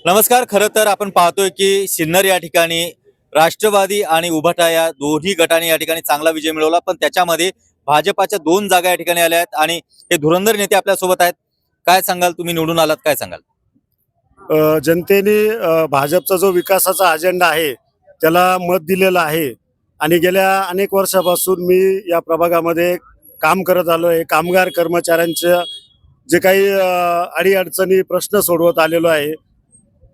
नमस्कार. खरं तर आपण पाहतोय की सिन्नर या ठिकाणी राष्ट्रवादी आणि उभाटा या दोन्ही गटाने या ठिकाणी चांगला विजय मिळवला, पण त्याच्यामध्ये भाजपाच्या 2 जागा या ठिकाणी आल्या आहेत आणि हे धुरंधर नेते आपल्या सोबत आहेत. काय सांगाल, तुम्ही निवडून आलात, काय सांगाल? जनतेने भाजपचा जो विकासाचा अजेंडा आहे त्याला मत दिलेलं आहे आणि गेल्या अनेक वर्षापासून मी या प्रभागामध्ये काम करत आलो आहे. कामगार कर्मचाऱ्यांच्या जे काही अडीअडचणी प्रश्न सोडवत आलेलो आहे,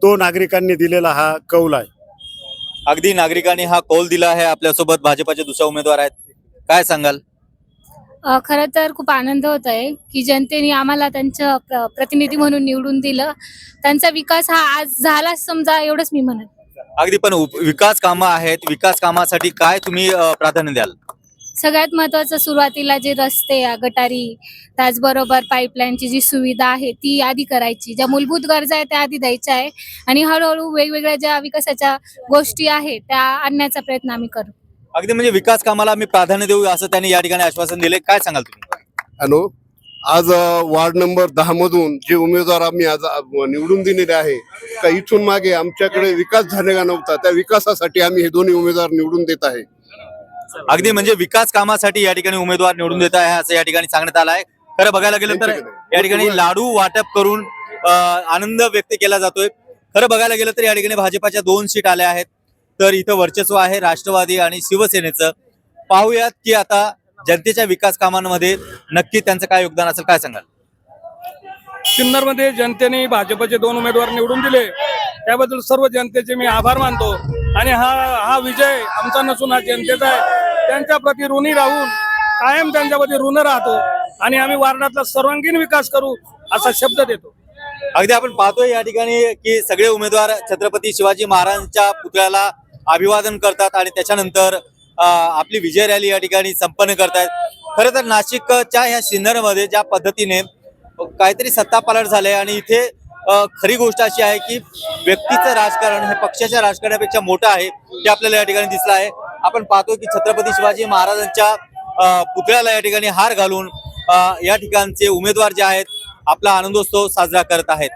तो नागरिकांनी दिलेला हा कौल आहे. अगदी नागरिकांनी हा कौल दिला आहे. आपल्यासोबत भाजपाचे दुसरे उमेदवार आहेत. काय सांगाल? खरं तर खूप आनंद होत आहे की जनतेने आम्हाला त्यांचं प्रतिनिधी म्हणून निवडून दिलं. त्यांचा विकास हा आज झाला समजा, एवढंच मी म्हणत. अगदी, पण विकास कामं आहेत. विकास कामासाठी काय तुम्ही प्राधान्य द्याल? सगळ्यात महत्त्वाचं सुरुवातीला जे रस्ते, गटारी, त्याचबरोबर पाईपलाईनची जी सुविधा आहे ती आधी करायची. ज्या मूलभूत गरजा आहेत त्या आधी द्यायच्या आहे आणि हळूहळू वेगवेगळ्या ज्या विकासाच्या गोष्टी आहेत त्या आणण्याचा प्रयत्न आम्ही करू. अगदी, म्हणजे विकास कामाला आम्ही प्राधान्य देऊ असं त्यांनी या ठिकाणी आश्वासन दिले. काय सांगाल तुम्ही? हॅलो. आज वार्ड नंबर 10 मधून जे उमेदवार आम्ही आज निवडून दिलेले आहे, का इथून मागे आमच्याकडे विकास झालेला नव्हता, त्या विकासासाठी आम्ही हे दोन्ही उमेदवार निवडून देत आहे. अगदी, म्हणजे विकास कामासाठी या ठिकाणी उमेदवार निवडून देत आहे असं या ठिकाणी सांगण्यात आलं आहे. खरं बघायला गेलं तर या ठिकाणी लाडू वाटप करून आनंद व्यक्त केला जातोय. खरं बघायला गेलं तर या ठिकाणी भाजपाच्या 2 सीट आल्या आहेत, तर इथं वर्चस्व आहे राष्ट्रवादी आणि शिवसेनेचं. पाहूयात की आता जनतेच्या विकास कामांमध्ये नक्की त्यांचं काय योगदान असेल. काय सांगाल? सिन्नरमध्ये जनतेने भाजपचे 2 उमेदवार निवडून दिले, त्याबद्दल सर्व जनतेचे मी आभार मानतो. आणि हा विजय आमचा नसून हा जनतेचा आहे. त्यांच्या प्रति ऋणी राहून कायम त्यांच्याप्रती ऋण राहतो आणि आम्ही वार्डातला सर्वांगीण विकास करू असा शब्द देतो. अगदी, आपण पाहतोय या ठिकाणी की सगळे उमेदवार छत्रपती शिवाजी महाराजांच्या पुतळ्याला अभिवादन करतात आणि त्याच्यानंतर आपली विजय रॅली या ठिकाणी संपन्न करतायत. खरं तर नाशिकच्या ह्या सिन्नरमध्ये ज्या पद्धतीने काहीतरी सत्तापालट झालंय आणि इथे खरी गोष्ट अशी आहे की व्यक्तीचं राजकारण हे पक्षाच्या राजकारणापेक्षा मोठं आहे, ते आपल्याला या ठिकाणी दिसलं आहे. आपण पाहतो की छत्रपती शिवाजी महाराजांच्या पुतळ्याला या ठिकाणी हार घालून या ठिकाणचे उमेदवार जे आहेत आपला आनंदोत्सव साजरा करत आहेत.